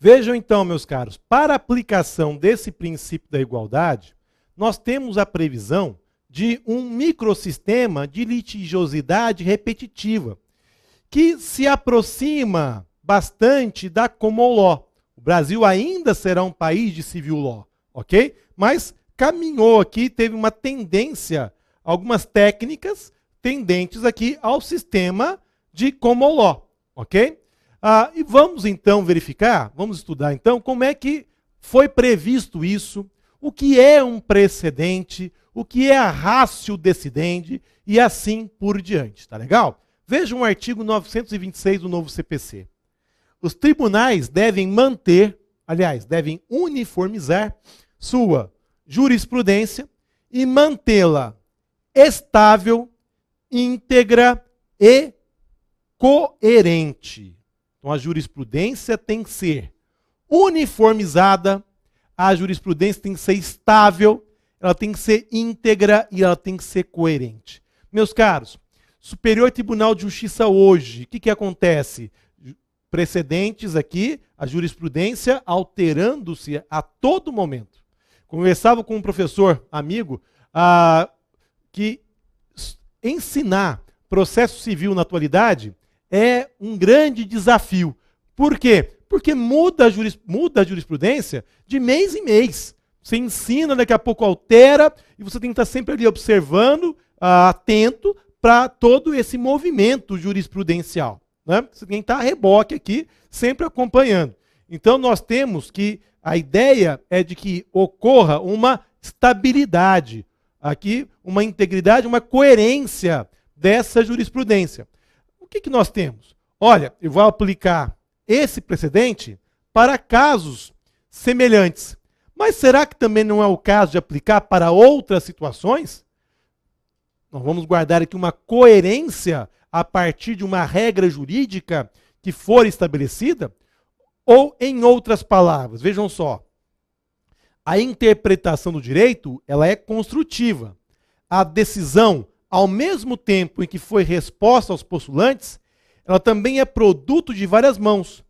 Vejam então, meus caros, para a aplicação desse princípio da igualdade, nós temos a previsão de um microsistema de litigiosidade repetitiva, que se aproxima bastante da common law. O Brasil ainda será um país de civil law, ok? Mas caminhou aqui, teve uma tendência, algumas técnicas tendentes aqui ao sistema de common law, ok? E vamos então verificar, vamos estudar então como é que foi previsto isso, o que é um precedente, o que é a ratio decidendi e assim por diante, tá legal? Veja um artigo 926 do novo CPC. Os tribunais devem manter, aliás, devem uniformizar sua jurisprudência e mantê-la estável, íntegra e coerente. Então a jurisprudência tem que ser uniformizada, a jurisprudência tem que ser estável, ela tem que ser íntegra e ela tem que ser coerente. Meus caros, Superior Tribunal de Justiça hoje, o que acontece? Precedentes aqui, a jurisprudência alterando-se a todo momento. Conversava com um professor amigo que ensinar processo civil na atualidade é um grande desafio. Por quê? Porque muda a jurisprudência de mês em mês. Você ensina, daqui a pouco altera, e você tem que estar sempre ali observando, atento para todo esse movimento jurisprudencial. Né? Você tem que estar a reboque aqui, sempre acompanhando. Então nós temos que, a ideia é de que ocorra uma estabilidade, aqui uma integridade, uma coerência dessa jurisprudência. O que nós temos? Olha, eu vou aplicar esse precedente para casos semelhantes. Mas será que também não é o caso de aplicar para outras situações? Nós vamos guardar aqui uma coerência a partir de uma regra jurídica que for estabelecida? Ou, em outras palavras, vejam só, a interpretação do direito, ela é construtiva. A decisão, ao mesmo tempo em que foi resposta aos postulantes, ela também é produto de várias mãos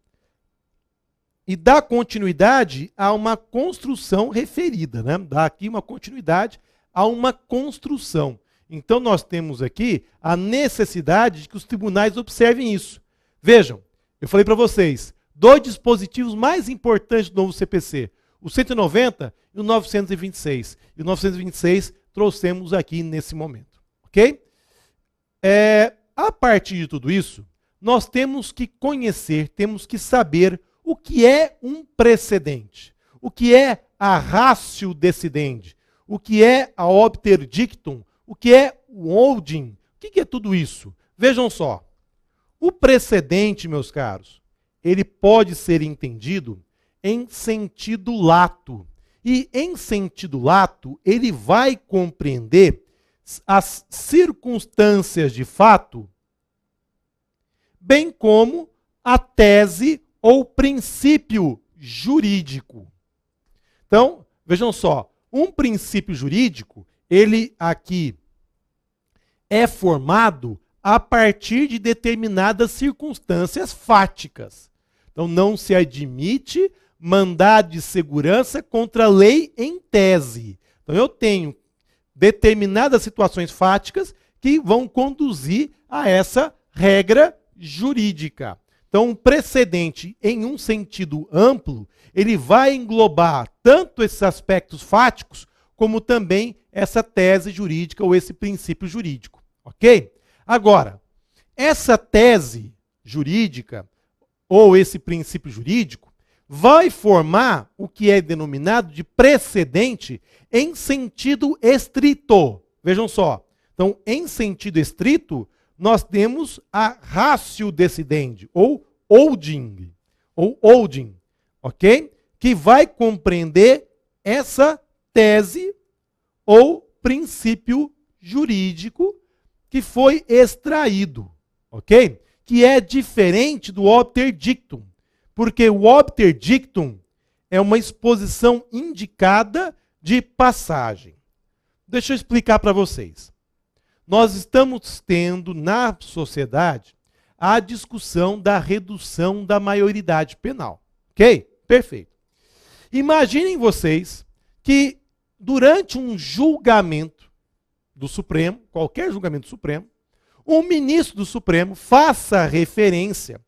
e dá continuidade a uma construção referida, né? Dá aqui uma continuidade a uma construção. Então nós temos aqui a necessidade de que os tribunais observem isso. Vejam, eu falei para vocês, dois dispositivos mais importantes do novo CPC, o 190 e o 926. E o 926 trouxemos aqui nesse momento, ok? A partir de tudo isso, nós temos que conhecer, temos que saber o que é um precedente, o que é a ratio decidendi, o que é a obter dictum, o que é o holding, o que é tudo isso? Vejam só, o precedente, meus caros, ele pode ser entendido em sentido lato. E em sentido lato, ele vai compreender as circunstâncias de fato, bem como a tese ou princípio jurídico. Então, vejam só, um princípio jurídico, ele aqui é formado a partir de determinadas circunstâncias fáticas. Então, não se admite mandado de segurança contra a lei em tese. Então, eu tenho determinadas situações fáticas que vão conduzir a essa regra jurídica. Então, um precedente, em um sentido amplo, ele vai englobar tanto esses aspectos fáticos, como também essa tese jurídica ou esse princípio jurídico. Ok? Agora, essa tese jurídica ou esse princípio jurídico vai formar o que é denominado de precedente em sentido estrito. Vejam só. Então, em sentido estrito, nós temos a ratio decidendi, ou holding, ok? Que vai compreender essa tese ou princípio jurídico que foi extraído, ok? Que é diferente do obter dictum, porque o obter dictum é uma exposição indicada de passagem. Deixa eu explicar para vocês. Nós estamos tendo na sociedade a discussão da redução da maioridade penal, ok? Perfeito. Imaginem vocês que durante um julgamento do Supremo, qualquer julgamento do Supremo, um ministro do Supremo faça referência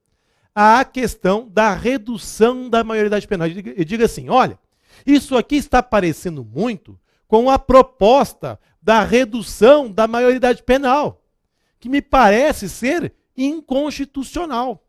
à questão da redução da maioridade penal. E diga assim, olha, isso aqui está parecendo muito com a proposta da redução da maioridade penal, que me parece ser inconstitucional.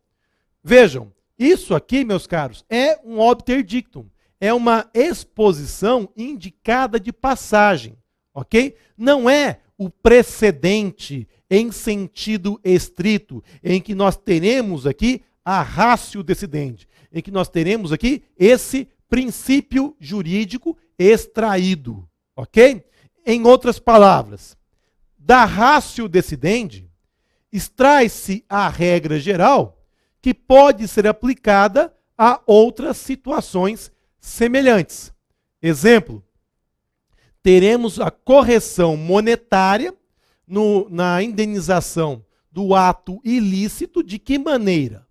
Vejam, isso aqui, meus caros, é um obter dictum, é uma exposição indicada de passagem, ok? Não é o precedente em sentido estrito, em que nós teremos aqui a ratio decidendi, em que nós teremos aqui esse princípio jurídico extraído, ok? Em outras palavras, da ratio decidendi, extrai-se a regra geral que pode ser aplicada a outras situações semelhantes. Exemplo, teremos a correção monetária na indenização do ato ilícito. De que maneira?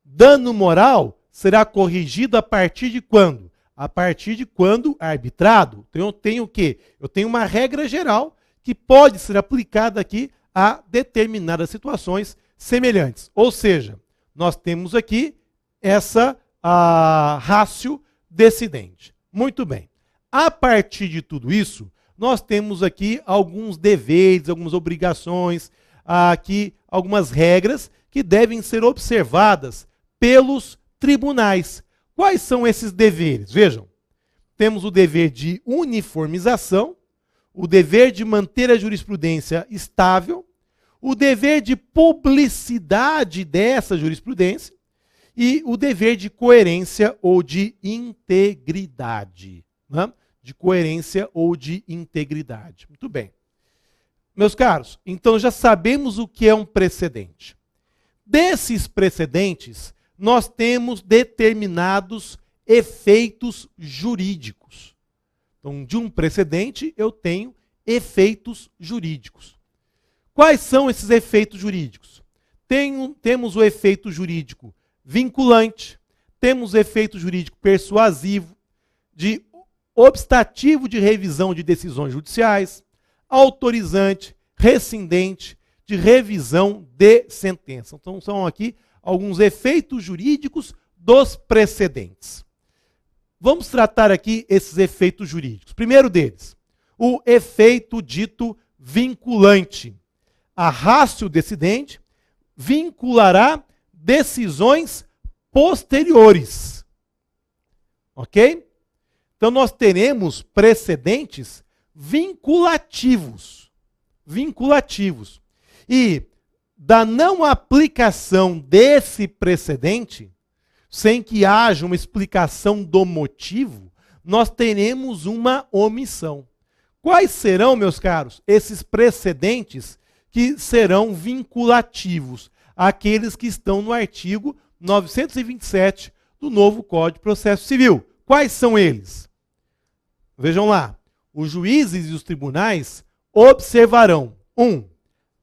Dano moral será corrigido a partir de quando? A partir de quando arbitrado. Então eu tenho o quê? Eu tenho uma regra geral que pode ser aplicada aqui a determinadas situações semelhantes. Ou seja, nós temos aqui essa ratio decidendi. Muito bem. A partir de tudo isso, nós temos aqui alguns deveres, algumas obrigações, aqui algumas regras que devem ser observadas pelos tribunais. Quais são esses deveres? Vejam, temos o dever de uniformização, o dever de manter a jurisprudência estável, o dever de publicidade dessa jurisprudência e o dever de coerência ou de integridade. Né? De coerência ou de integridade. Muito bem. Meus caros, então já sabemos o que é um precedente. Desses precedentes, nós temos determinados efeitos jurídicos. Então, de um precedente, eu tenho efeitos jurídicos. Quais são esses efeitos jurídicos? Temos o efeito jurídico vinculante, temos o efeito jurídico persuasivo, de obstativo de revisão de decisões judiciais, autorizante, rescindente, de revisão de sentença. Então, são aqui alguns efeitos jurídicos dos precedentes. Vamos tratar aqui esses efeitos jurídicos. Primeiro deles, o efeito dito vinculante. A ratio decidendi vinculará decisões posteriores. Ok? Então, nós teremos precedentes vinculativos. Vinculativos. E da não aplicação desse precedente, sem que haja uma explicação do motivo, nós teremos uma omissão. Quais serão, meus caros, esses precedentes que serão vinculativos? Aqueles que estão no artigo 927 do novo Código de Processo Civil. Quais são eles? Vejam lá, os juízes e os tribunais observarão: 1.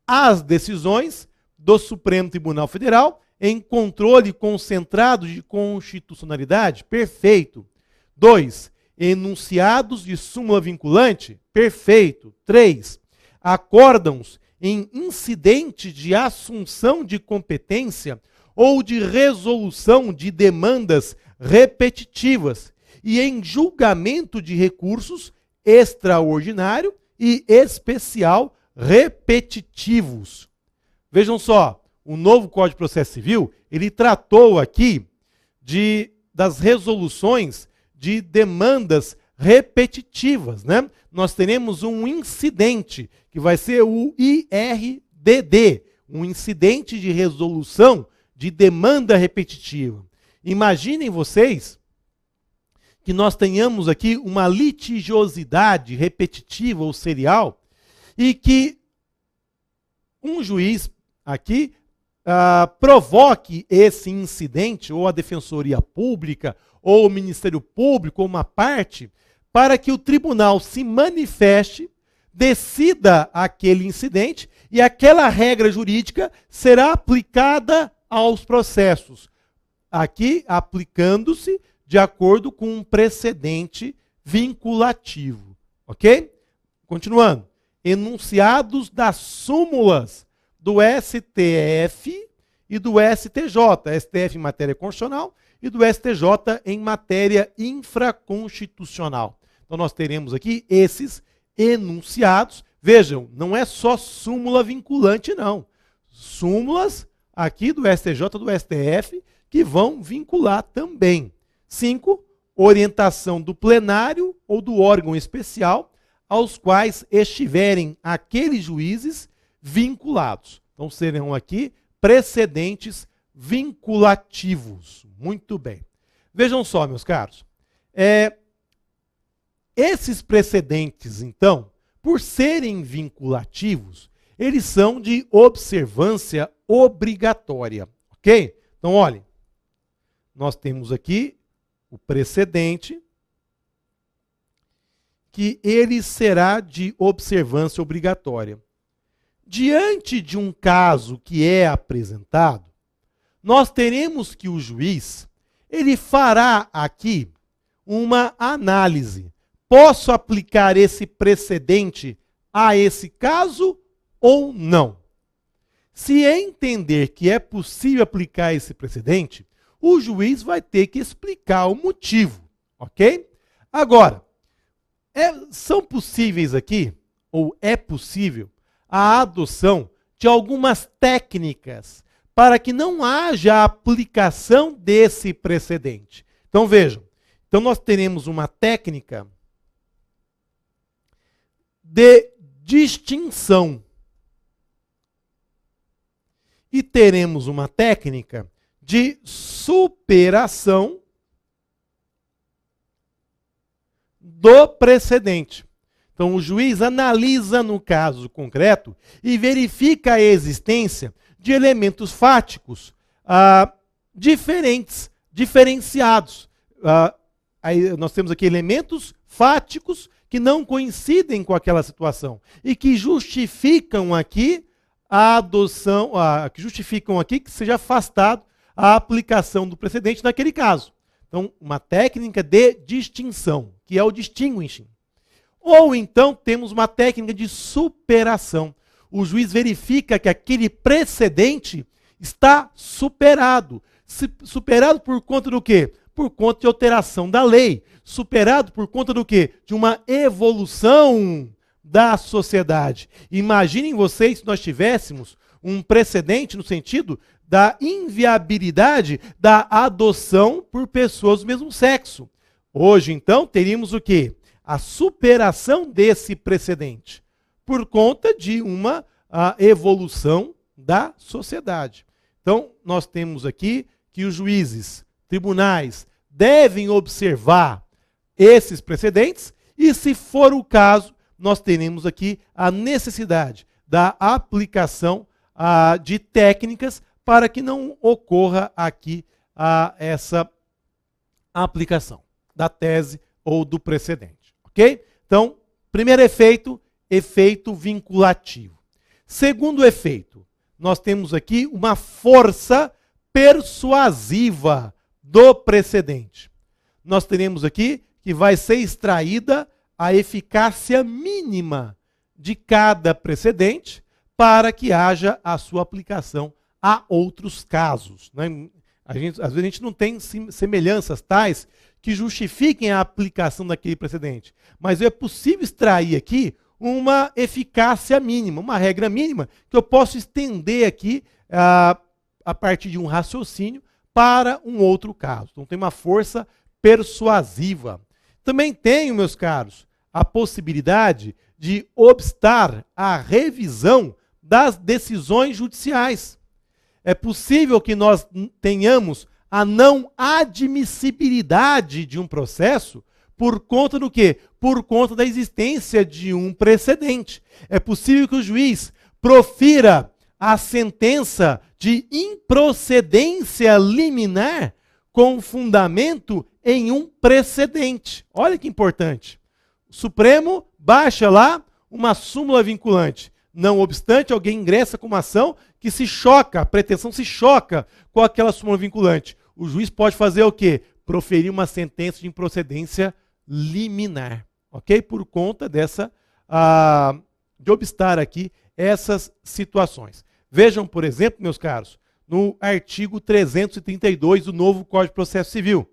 As decisões do Supremo Tribunal Federal em controle concentrado de constitucionalidade? Perfeito. 2. Enunciados de súmula vinculante? Perfeito. 3. Acórdãos em incidente de assunção de competência ou de resolução de demandas repetitivas e em julgamento de recursos extraordinário e especial repetitivos. Vejam só, o novo Código de Processo Civil, ele tratou aqui das resoluções de demandas repetitivas, né? Nós teremos um incidente, que vai ser o IRDD, um incidente de resolução de demanda repetitiva. Imaginem vocês que nós tenhamos aqui uma litigiosidade repetitiva ou serial e que um juiz aqui provoque esse incidente, ou a Defensoria Pública, ou o Ministério Público, ou uma parte, para que o tribunal se manifeste, decida aquele incidente e aquela regra jurídica será aplicada aos processos. Aqui, aplicando-se de acordo com um precedente vinculativo. Ok? Continuando. Enunciados das súmulas do STF e do STJ. STF em matéria constitucional e do STJ em matéria infraconstitucional. Então nós teremos aqui esses enunciados. Vejam, não é só súmula vinculante, não. Súmulas aqui do STJ, do STF, que vão vincular também. 5. Orientação do plenário ou do órgão especial aos quais estiverem aqueles juízes vinculados. Então serão aqui precedentes vinculativos. Muito bem. Vejam só, meus caros. Esses precedentes, então, por serem vinculativos, eles são de observância obrigatória. Ok? Então, olhem. Nós temos aqui o precedente, que ele será de observância obrigatória. Diante de um caso que é apresentado, nós teremos que o juiz, ele fará aqui uma análise. Posso aplicar esse precedente a esse caso ou não? Se entender que é possível aplicar esse precedente, o juiz vai ter que explicar o motivo, ok? Agora, são possíveis aqui, ou é possível, a adoção de algumas técnicas para que não haja aplicação desse precedente. Então vejam, então nós teremos uma técnica de distinção e teremos uma técnica de superação do precedente. Então, o juiz analisa no caso concreto e verifica a existência de elementos fáticos diferenciados. Aí nós temos aqui elementos fáticos que não coincidem com aquela situação e que justificam aqui a adoção, que justificam aqui que seja afastado a aplicação do precedente naquele caso. Então, uma técnica de distinção, que é o distinguishing. Ou então temos uma técnica de superação. O juiz verifica que aquele precedente está superado. Superado por conta do quê? Por conta de alteração da lei. Superado por conta do quê? De uma evolução da sociedade. Imaginem vocês se nós tivéssemos um precedente no sentido da inviabilidade da adoção por pessoas do mesmo sexo. Hoje, então, teríamos o quê? A superação desse precedente, por conta de uma evolução da sociedade. Então, nós temos aqui que os juízes, tribunais, devem observar esses precedentes e, se for o caso, nós teremos aqui a necessidade da aplicação de técnicas para que não ocorra aqui essa aplicação da tese ou do precedente. Ok? Então, primeiro efeito, efeito vinculativo. Segundo efeito, nós temos aqui uma força persuasiva do precedente. Nós teremos aqui que vai ser extraída a eficácia mínima de cada precedente para que haja a sua aplicação a outros casos. Né? Às vezes a gente não tem semelhanças tais que justifiquem a aplicação daquele precedente. Mas é possível extrair aqui uma eficácia mínima, uma regra mínima, que eu posso estender aqui a partir de um raciocínio para um outro caso. Então tem uma força persuasiva. Também tenho, meus caros, a possibilidade de obstar a revisão das decisões judiciais. É possível que nós tenhamos a não admissibilidade de um processo por conta do quê? Por conta da existência de um precedente. É possível que o juiz profira a sentença de improcedência liminar com fundamento em um precedente. Olha que importante. O Supremo baixa lá uma súmula vinculante. Não obstante, alguém ingressa com uma ação que se choca, a pretensão se choca com aquela súmula vinculante. O juiz pode fazer o quê? proferir uma sentença de improcedência liminar, ok? Por conta dessa, de obstar aqui essas situações. Vejam, por exemplo, meus caros, no artigo 332 do novo Código de Processo Civil.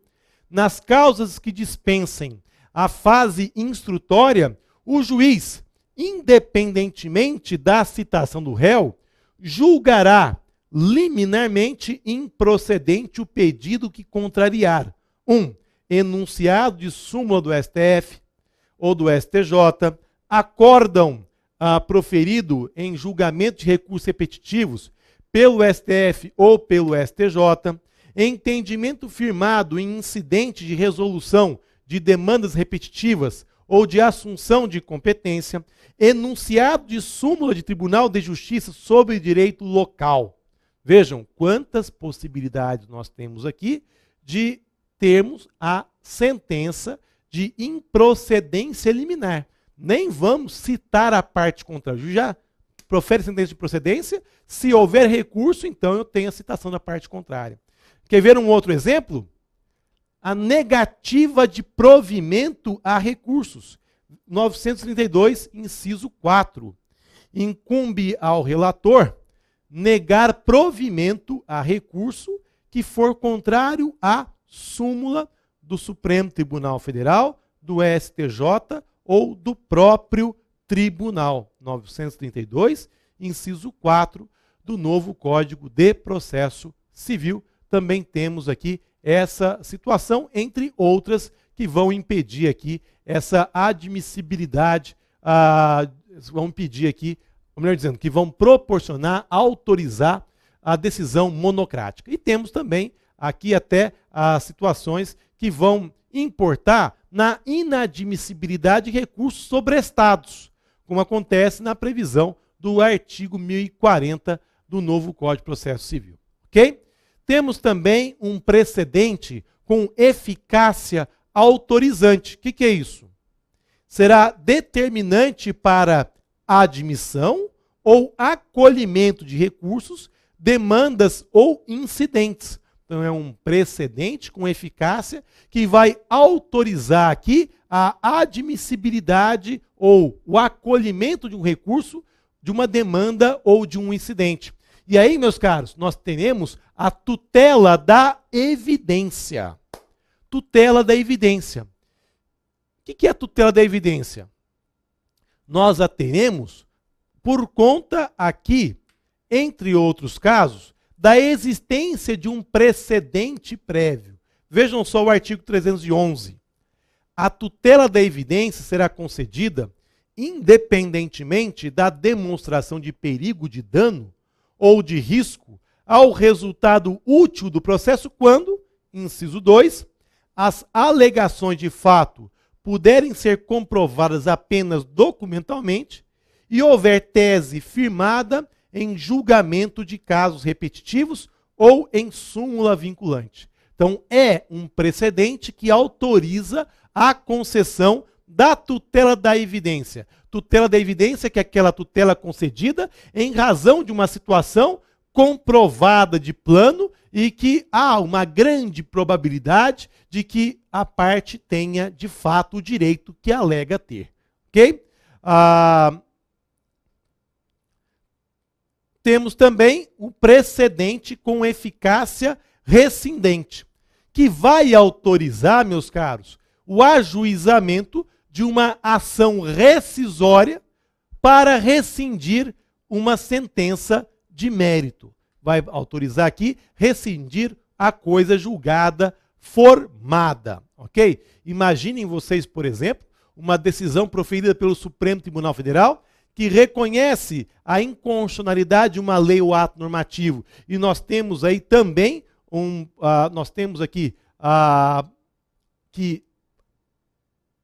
Nas causas que dispensem a fase instrutória, o juiz, independentemente da citação do réu, julgará liminarmente improcedente o pedido que contrariar. Enunciado de súmula do STF ou do STJ, acórdão proferido em julgamento de recursos repetitivos pelo STF ou pelo STJ, entendimento firmado em incidente de resolução de demandas repetitivas ou de assunção de competência, enunciado de súmula de Tribunal de Justiça sobre direito local. Vejam quantas possibilidades nós temos aqui de termos a sentença de improcedência liminar. Nem vamos citar a parte contrária. O juiz já profere sentença de procedência. Se houver recurso, então eu tenho a citação da parte contrária. Quer ver um outro exemplo? A negativa de provimento a recursos. 932, inciso 4. Incumbe ao relator negar provimento a recurso que for contrário à súmula do Supremo Tribunal Federal, do STJ ou do próprio tribunal. 932, inciso 4 do novo Código de Processo Civil. Também temos aqui essa situação, entre outras, que vão impedir aqui essa admissibilidade, vão impedir aqui, ou melhor dizendo, que vão proporcionar, autorizar a decisão monocrática. E temos também aqui até as situações que vão importar na inadmissibilidade de recursos sobrestados, como acontece na previsão do artigo 1040 do novo Código de Processo Civil. Ok? Temos também um precedente com eficácia autorizante. O que é isso? Será determinante para admissão ou acolhimento de recursos, demandas ou incidentes. Então é um precedente com eficácia que vai autorizar aqui a admissibilidade ou o acolhimento de um recurso, de uma demanda ou de um incidente. E aí, meus caros, nós teremos a tutela da evidência. Tutela da evidência. O que é a tutela da evidência? Nós a teremos por conta aqui, entre outros casos, da existência de um precedente prévio. Vejam só o artigo 311. A tutela da evidência será concedida independentemente da demonstração de perigo de dano ou de risco ao resultado útil do processo quando, inciso 2, as alegações de fato puderem ser comprovadas apenas documentalmente e houver tese firmada em julgamento de casos repetitivos ou em súmula vinculante. Então, é um precedente que autoriza a concessão da tutela da evidência. Tutela da evidência, que é aquela tutela concedida em razão de uma situação comprovada de plano e que há uma grande probabilidade de que a parte tenha, de fato, o direito que alega ter. Ok? Temos também o precedente com eficácia rescindente, que vai autorizar, meus caros, o ajuizamento de uma ação rescisória para rescindir uma sentença de mérito. Vai autorizar aqui rescindir a coisa julgada formada, ok? Imaginem vocês, por exemplo, uma decisão proferida pelo Supremo Tribunal Federal que reconhece a inconstitucionalidade de uma lei ou ato normativo. E nós temos aí também que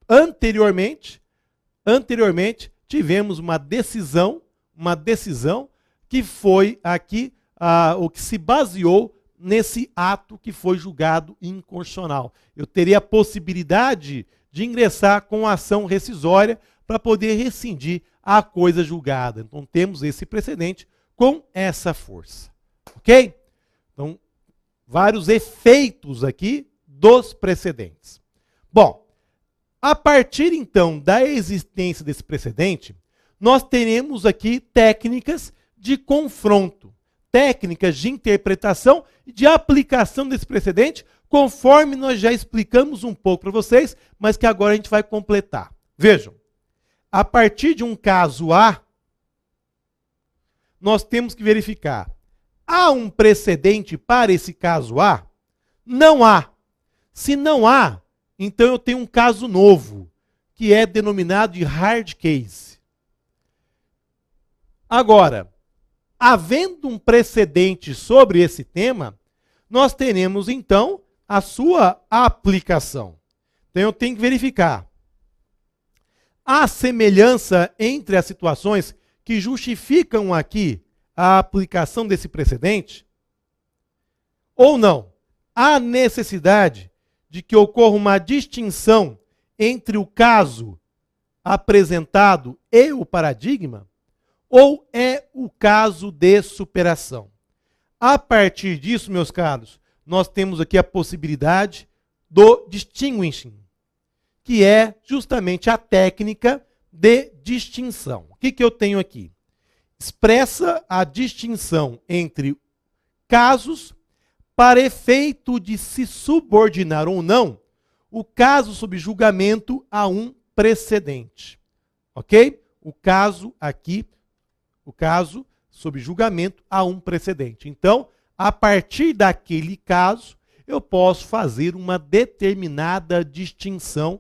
anteriormente tivemos uma decisão que foi aqui o que se baseou nesse ato que foi julgado inconstitucional. Eu teria a possibilidade de ingressar com ação rescisória para poder rescindir a coisa julgada. Então temos esse precedente com essa força. Ok? Então, vários efeitos aqui dos precedentes. Bom, a partir então da existência desse precedente, nós teremos aqui técnicas de confronto, técnicas de interpretação e de aplicação desse precedente, conforme nós já explicamos um pouco para vocês, mas que agora a gente vai completar. Vejam, a partir de um caso A, nós temos que verificar: há um precedente para esse caso A? Não há. Se não há, então eu tenho um caso novo, que é denominado de hard case. Agora, havendo um precedente sobre esse tema, nós teremos então a sua aplicação. Então eu tenho que verificar: há semelhança entre as situações que justificam aqui a aplicação desse precedente? Ou não? Há necessidade de que ocorra uma distinção entre o caso apresentado e o paradigma? Ou é o caso de superação? A partir disso, meus caros, nós temos aqui a possibilidade do distinguishing, que é justamente a técnica de distinção. O que eu tenho aqui? Expressa a distinção entre casos para efeito de se subordinar ou não o caso sob julgamento a um precedente. Ok? O caso aqui, o caso sob julgamento a um precedente. Então, a partir daquele caso, eu posso fazer uma determinada distinção,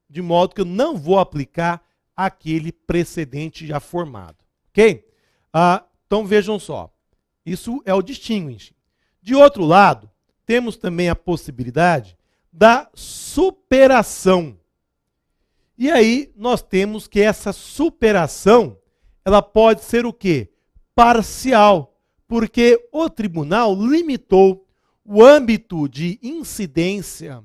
de modo que eu não vou aplicar aquele precedente já formado. Ok? Então vejam só, isso é o distinguishing. De outro lado, temos também a possibilidade da superação. E aí nós temos que essa superação, ela pode ser o quê? Parcial, porque o tribunal limitou o âmbito de incidência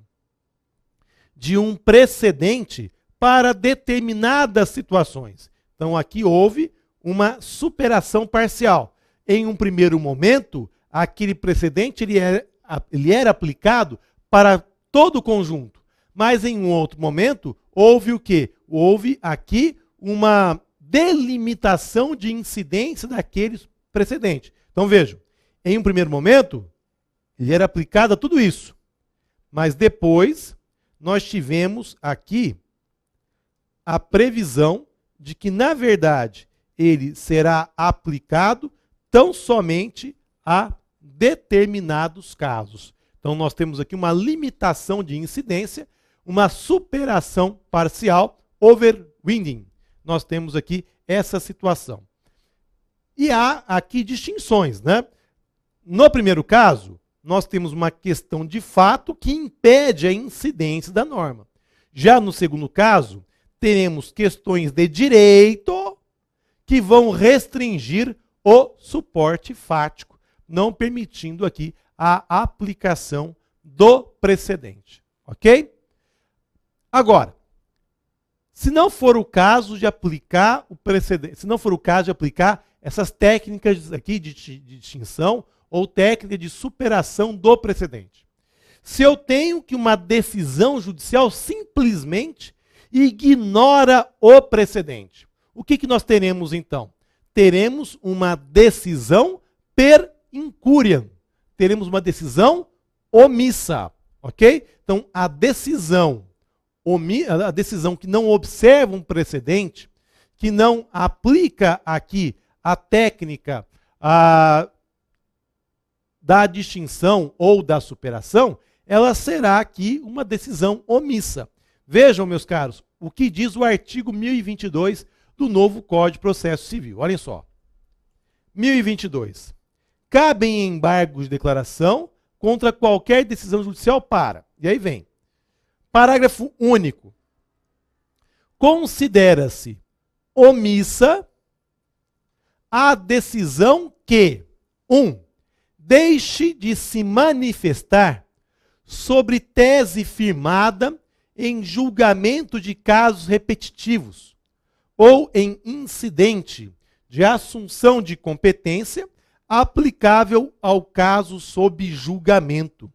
de um precedente para determinadas situações. Então aqui houve uma superação parcial. Em um primeiro momento, aquele precedente ele era aplicado para todo o conjunto. Mas em um outro momento, houve o quê? Houve aqui uma delimitação de incidência daquele precedente. Então vejam, em um primeiro momento, ele era aplicado a tudo isso. Mas depois, nós tivemos aqui a previsão de que, na verdade, ele será aplicado tão somente a determinados casos. Então, nós temos aqui uma limitação de incidência, uma superação parcial, overwinding. Nós temos aqui essa situação. E há aqui distinções, né? No primeiro caso, nós temos uma questão de fato que impede a incidência da norma. Já no segundo caso, teremos questões de direito que vão restringir o suporte fático, não permitindo aqui a aplicação do precedente. Ok? Agora, se não for o caso de aplicar o precedente, se não for o caso de aplicar essas técnicas aqui de distinção ou técnica de superação do precedente. Se eu tenho que uma decisão judicial simplesmente ignora o precedente, o que nós teremos então? Teremos uma decisão per incuriam. Teremos uma decisão omissa, ok? Então, a decisão que não observa um precedente, que não aplica aqui a técnica da distinção ou da superação, ela será aqui uma decisão omissa. Vejam, meus caros, o que diz o artigo 1022 do novo Código de Processo Civil. Olhem só. 1022. Cabem embargos de declaração contra qualquer decisão judicial para. E aí vem. Parágrafo único. Considera-se omissa a decisão que 1. Deixe de se manifestar sobre tese firmada em julgamento de casos repetitivos ou em incidente de assunção de competência aplicável ao caso sob julgamento.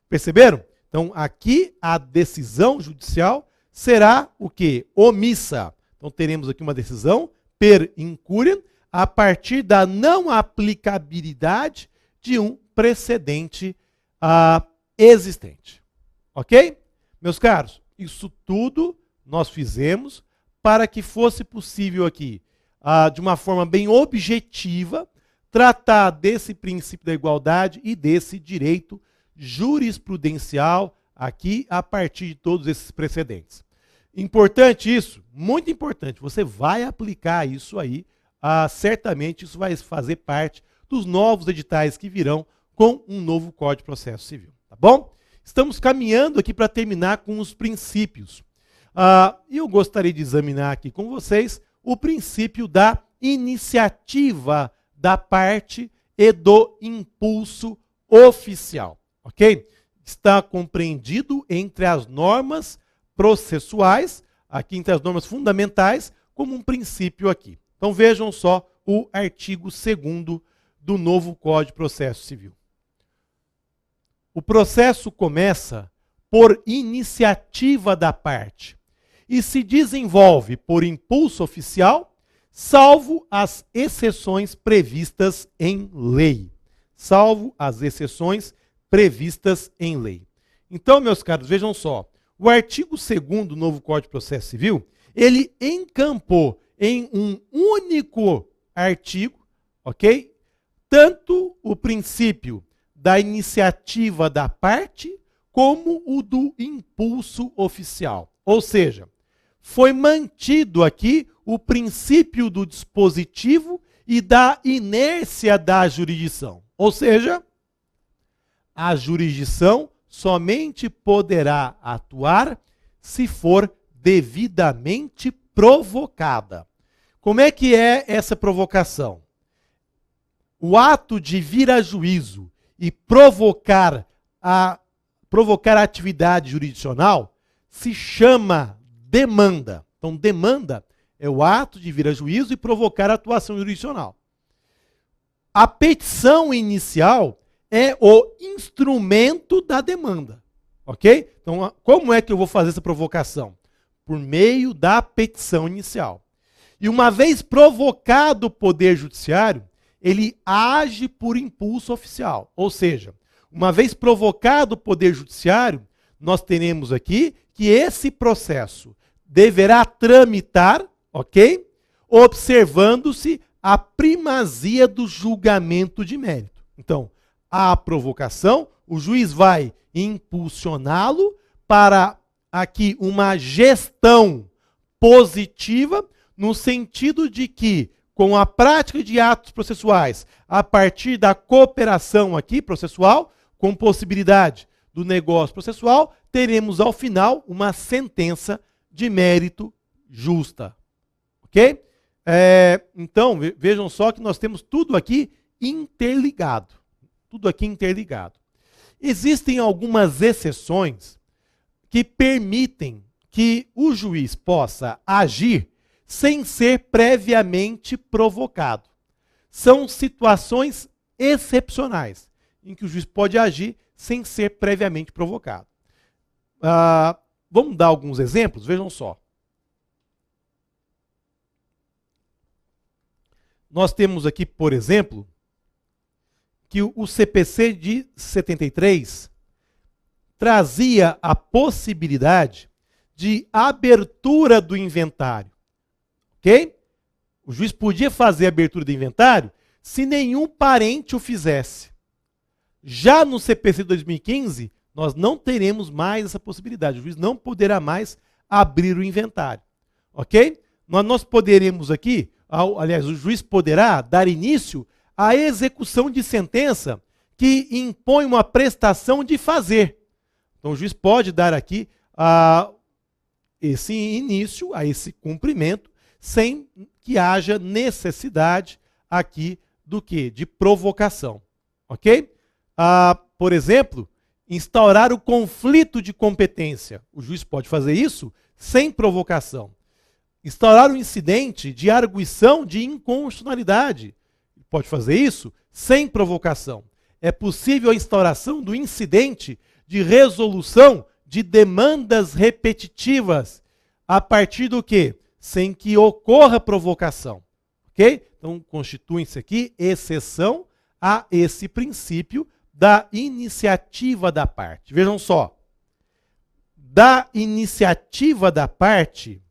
Perceberam? Então, aqui a decisão judicial será o quê? Omissa. Então, teremos aqui uma decisão per incuriam a partir da não aplicabilidade de um precedente existente. Ok? Meus caros, isso tudo nós fizemos para que fosse possível aqui, de uma forma bem objetiva, tratar desse princípio da igualdade e desse direito jurisprudencial aqui a partir de todos esses precedentes. Importante isso, muito importante, você vai aplicar isso aí, certamente isso vai fazer parte dos novos editais que virão com um novo Código de Processo Civil, tá bom? Estamos caminhando aqui para terminar com os princípios. E eu gostaria de examinar aqui com vocês o princípio da iniciativa da parte e do impulso oficial, ok? Está compreendido entre as normas processuais, aqui entre as normas fundamentais, como um princípio aqui. Então vejam só o artigo 2º do novo Código de Processo Civil. O processo começa por iniciativa da parte e se desenvolve por impulso oficial, salvo as exceções previstas em lei. Salvo as exceções previstas em lei. Então, meus caros, vejam só. O artigo 2º do novo Código de Processo Civil, ele encampou em um único artigo, ok? Tanto o princípio da iniciativa da parte, como o do impulso oficial. Ou seja, foi mantido aqui o princípio do dispositivo e da inércia da jurisdição. Ou seja, a jurisdição somente poderá atuar se for devidamente provocada. Como é que é essa provocação? O ato de vir a juízo e provocar a atividade jurisdicional se chama demanda. Então, demanda é o ato de vir a juízo e provocar a atuação jurisdicional. A petição inicial é o instrumento da demanda, ok? Então, como é que eu vou fazer essa provocação? Por meio da petição inicial. E uma vez provocado o Poder Judiciário, ele age por impulso oficial. Ou seja, uma vez provocado o Poder Judiciário, nós teremos aqui que esse processo deverá tramitar, ok? Observando-se a primazia do julgamento de mérito. Então, a provocação, o juiz vai impulsioná-lo para aqui uma gestão positiva, no sentido de que, com a prática de atos processuais, a partir da cooperação aqui processual, com possibilidade do negócio processual, teremos ao final uma sentença de mérito justa. Ok? Então, vejam só que nós temos tudo aqui interligado. Tudo aqui interligado. Existem algumas exceções que permitem que o juiz possa agir sem ser previamente provocado. São situações excepcionais em que o juiz pode agir sem ser previamente provocado. Vamos dar alguns exemplos? Vejam só. Nós temos aqui, por exemplo, que o CPC de 73 trazia a possibilidade de abertura do inventário. Ok? O juiz podia fazer a abertura do inventário se nenhum parente o fizesse. Já no CPC de 2015, nós não teremos mais essa possibilidade. O juiz não poderá mais abrir o inventário. Ok? Nós poderemos aqui, aliás, o juiz poderá dar início à execução de sentença que impõe uma prestação de fazer. Então, o juiz pode dar aqui esse início, a esse cumprimento, sem que haja necessidade aqui do quê? De provocação. Ok? Por exemplo, instaurar o conflito de competência. O juiz pode fazer isso sem provocação. Instaurar o incidente de arguição de inconstitucionalidade. Pode fazer isso sem provocação. É possível a instauração do incidente de resolução de demandas repetitivas. A partir do quê? Sem que ocorra provocação. Ok? Então, constituem-se aqui exceção a esse princípio da iniciativa da parte. Vejam só. Da iniciativa da parte,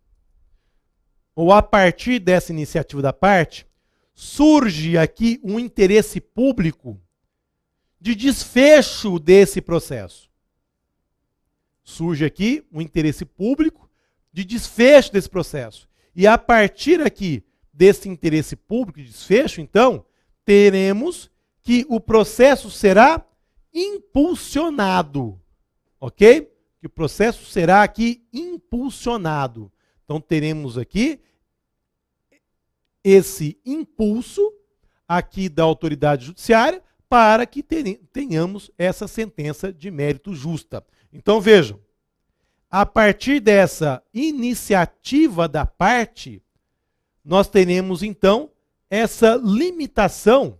ou a partir dessa iniciativa da parte, surge aqui um interesse público de desfecho desse processo. Surge aqui um interesse público de desfecho desse processo. E a partir aqui desse interesse público de desfecho, então, teremos que o processo será impulsionado. Ok? Que o processo será aqui impulsionado. Então, teremos aqui esse impulso aqui da autoridade judiciária para que tenhamos essa sentença de mérito justa. Então, vejam, a partir dessa iniciativa da parte, nós teremos, então, essa limitação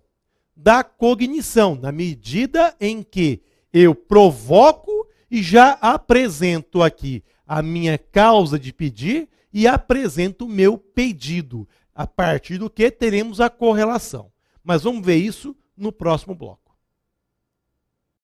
da cognição, na medida em que eu provoco e já apresento aqui a minha causa de pedir e apresento o meu pedido, a partir do que teremos a correlação. Mas vamos ver isso no próximo bloco.